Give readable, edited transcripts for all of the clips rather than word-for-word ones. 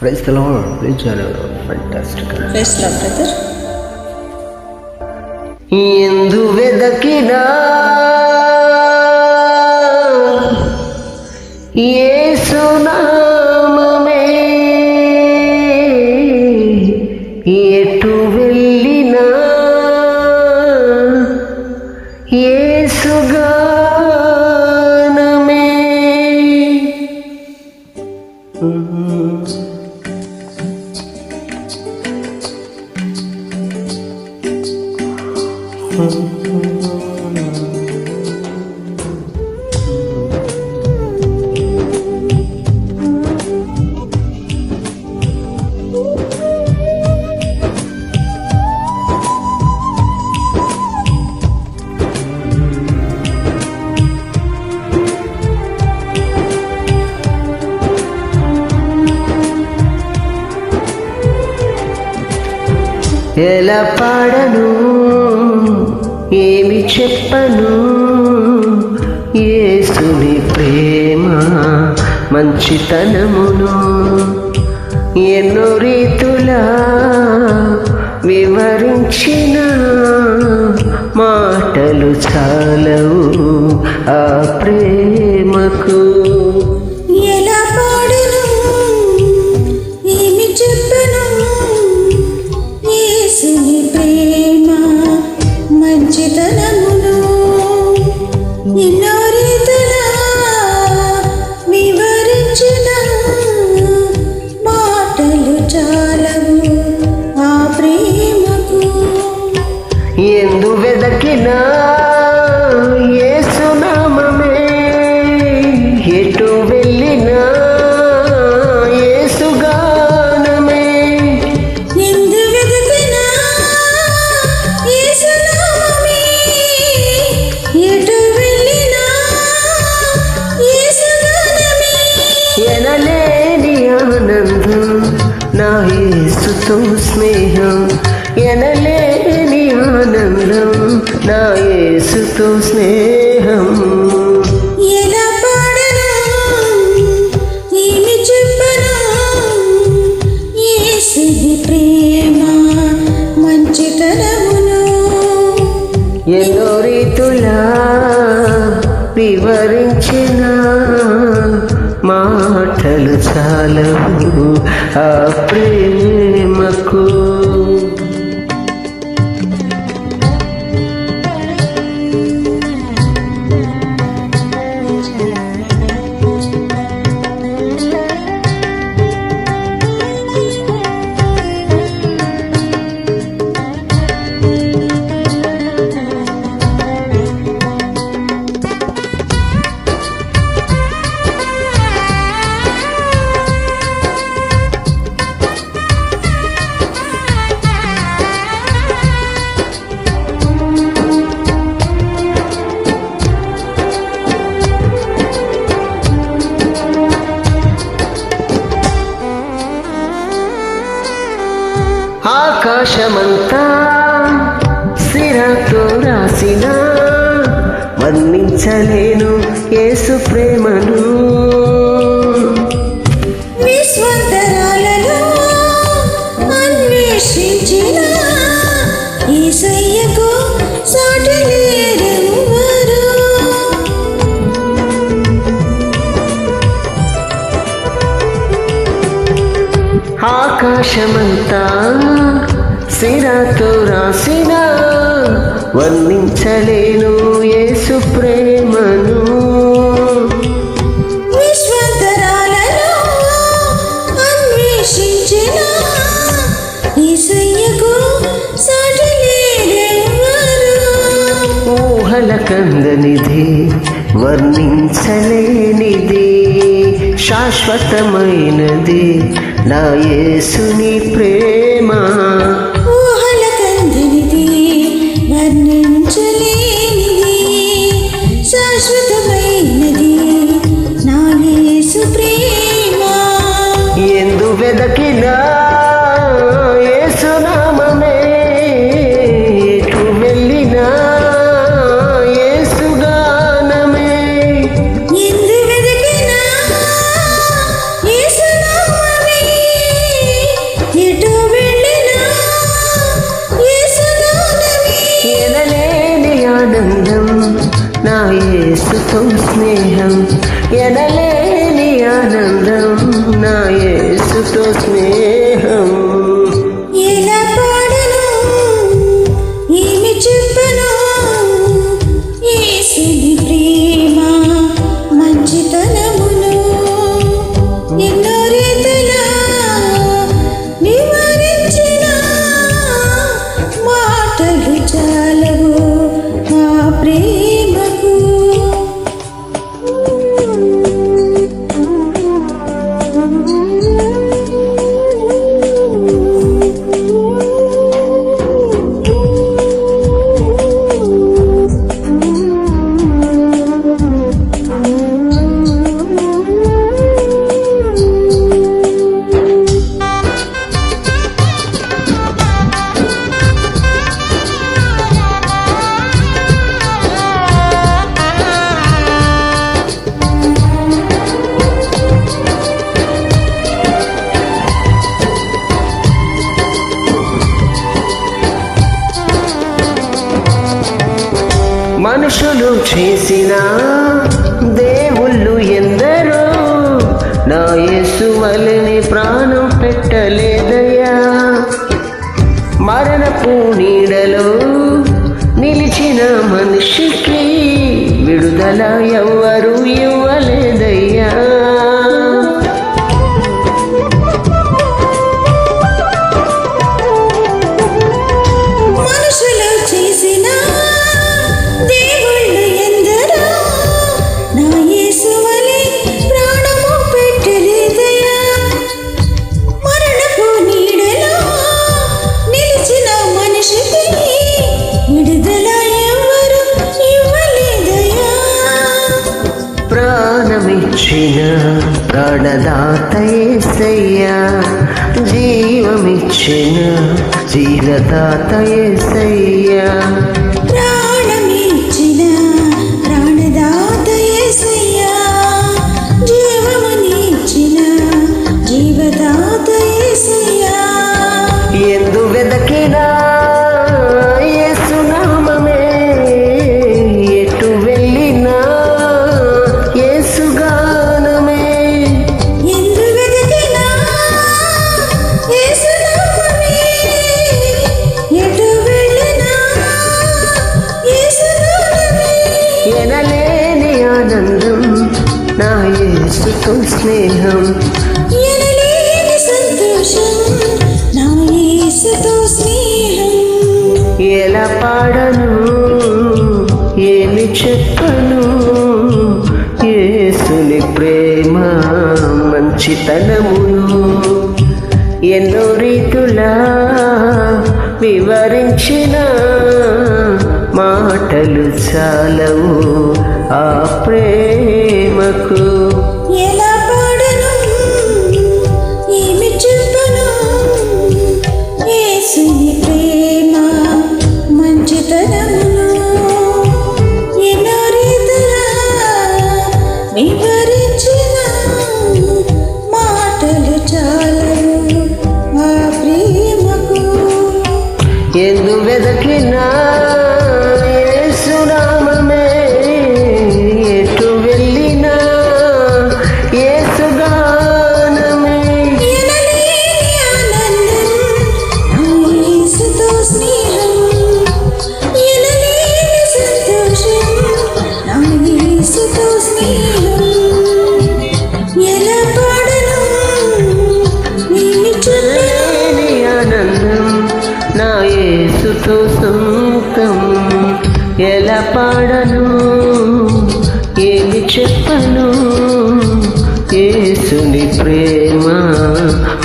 Praise the Lord. Praise the Lord. Fantastic. Praise the Lord, brother. ఎందు వెదకినా యేసు నామమే, ఎటు వెళ్ళినా యేసు గానమే. ఎలా పాడను, ఏమి చెప్పను, యేసుని ప్రేమ మంచితనమును ఎన్నో రీతులా వివరించిన మాటలు చాలవు ఆ ప్రేమకు. ఎలా పాడను, ఏమి చెప్పను, యేసుని ప్రేమ మంచితనమును ఎన్నో రీతులా వివరించిన మాటలు చాలవు ఆ ప్రేమకు. ఎందు వెదకినా యేసు నామమే, ఎటు వెళ్ళినా యేసు గానమే. ఎందు వెతికినా యేసు నామమే, ఎటు వెళ్ళినా యేసు గానమే. ఎనలేని ఆనందం నా యేసుతో స్నేహం, ఎనలేని ఆనందం నా యేసుతో స్నేహం. ఎలా పాడను, ఏమి చెప్పను, యేసుని ప్రేమ మంచితనమును ఎన్నో రీతులా వివరించిన మాటలు చాలవు ఆ ప్రేమకు. ఆకాశమంతా సిరాతో రాసిన వర్ణించలేను యేసు ప్రేమను. విశ్వంతరాలలో అన్వేషించిన యేసయ్యకు సాటి లేరెవ్వరు. ఆకాశమంతా సిరాతో రాసిన వర్ణించలేను యేసు ప్రేమను. విశ్వంతరాలలో అన్వేషించిన యేసయ్యకు సాటి లేరెవ్వరు. ఊహల కందనిది వర్ణించలేనిది, శాశ్వతమైనది నా యేసుని ప్రేమ. ఊహల కందనిది వర్ణించలేనిది, శాశ్వతమైనది నా యేసు ప్రేమ. ఎందు వెదకినా యేసు నామమే, ఎటు వెళ్ళినా యేసు గానమే. ఎందు వెతికినా యేసు నామమే, యేసుతో స్నేహం ఎనలేని ఆనందం నా యేసుతో స్నేహం ఎలా పాడను ఏమి చెప్పను యేసుని ప్రేమ మంచితనమును ఎన్నో రీతిలా వివరించిన మాటలు చాలవు ఆ ప్రేమకు మనుషులు చేసిన దేవుళ్ళు ఎందరో నా యేసు వలెని ప్రాణం పెట్టలేదయ్యా మరణపు నీడలో నిలిచిన మనిషికి విడుదల ఎవ్వరూ ఇవ్వలేదయ్యా మనుషులు చేసిన దేవుళ్ళు ఎందరో నా యేసు వలె ప్రాణము పెట్టలేదయ్యా మరణపు నీడలో నిలిచిన మనిషికి విడుదల ఎవరు ఇవ్వలేదయ్యా ప్రాణమిచ్చిన ప్రాణదాత యేసయ్యా జీవమిచ్చిన జీవదాత యేసయ్యా ప్రాణమిచ్చిన ప్రాణదాత యేసయ్యా జీవమునిచ్చిన జీవదాత యేసయ్యా ఎందు వెదకినా యేసు నామమే ఎటు వెళ్ళినా యేసు గానమే ఎందు వెతికినా యేసు నామమే ఎటు వెళ్ళినా యేసు నామమే ఎనలేని ఆనందం నా యేసుతో స్నేహం ఎనలేని సంతోషం నా యేసుతో స్నేహం ఎలా పాడను ఏమి చెప్పను యేసుని ప్రేమ మంచితనమును ఎన్నో రీతులా వివరించిన మాటలు చాలవు ఆ ప్రేమకు ఎలా పాడను ఏమి చెప్పను యేసుని ప్రేమ మంచితనమును ఎన్నో రీతిలా వివరించిన మాటలు చాలవు ఆ ప్రేమకు ఎందు వెదకినా యేసు నామమే ఎటు వెళ్ళినా యేసు గానమే ఎనలేని ఆనందం నా యేసుతో స్నేహం ఎనలేని సంతోషం నా యేసుతో స్నేహం ఎలా పాడను ఏమి చెప్పను లేని ఆనందం నా యేసుతో సొంతం ఎలా పాడను ఏమి చెప్పను యేసుని ప్రేమ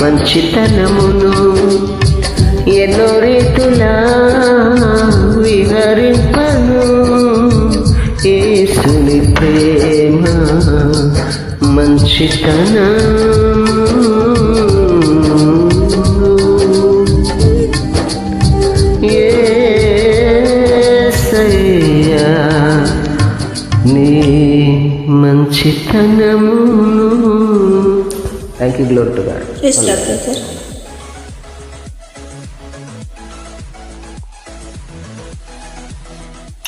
మంచితనమును ఎన్నో రీతులా వివరింపను యేసుని ప్రేమ మంచితనం యేసయ్యా నీ మంచితనము. Thank you, glory to God. Praise the Lord, brother.